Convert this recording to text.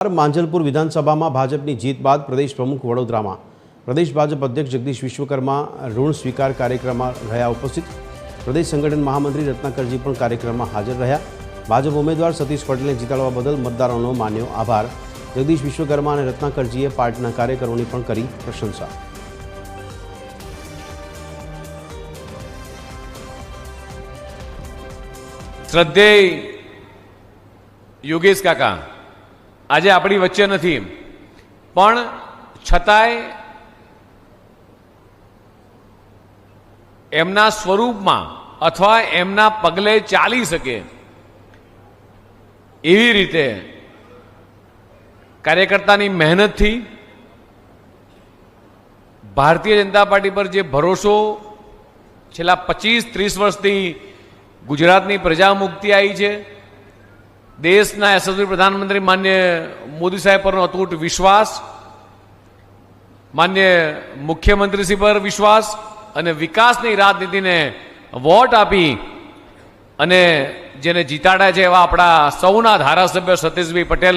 માંજલપુર વિધાનસભામાં ભાજપની જીત બાદ પ્રદેશ પ્રમુખ વડોદરામાં પ્રદેશ ભાજપ અધ્યક્ષ જગદીશ વિશ્વકર્મા ઋણ સ્વીકાર કાર્યક્રમમાં રહ્યા ઉપસ્થિત। પ્રદેશ સંગઠન મહામંત્રી રત્નાકરજી પણ કાર્યક્રમમાં હાજર રહ્યા। ભાજપ ઉમેદવાર સતીશ પટેલને જીતાડવા બદલ મતદારોનો માન્યો આભાર। જગદીશ વિશ્વકર્મા અને રત્નાકરજીએ પાર્ટીના કાર્યકરોની પણ કરી પ્રશંસા। શ્રદ્ધેય યોગેશ કાકા આજે આપણી વચ્ચે નથી, પણ છતાંય એમના સ્વરૂપમાં અથવા એમના પગલે ચાલી શકે એવી રીતે કાર્યકર્તાની મહેનતથી ભારતીય જનતા પાર્ટી પર જે ભરોસો છેલ્લા 25-30 વર્ષથી ગુજરાતની પ્રજા મુક્તિ આવી છે, દેશના યશસ્વી પ્રધાનમંત્રી માન્ય મોદી સાહેબ પરનો અતૂટ વિશ્વાસ, માન્ય મુખ્યમંત્રીશ્રી પર વિશ્વાસ અને વિકાસની રાજનીતિને વોટ આપી અને જેને જીતાડ્યા છે એવા આપણા સૌના ધારાસભ્ય સતીશભાઈ પટેલ,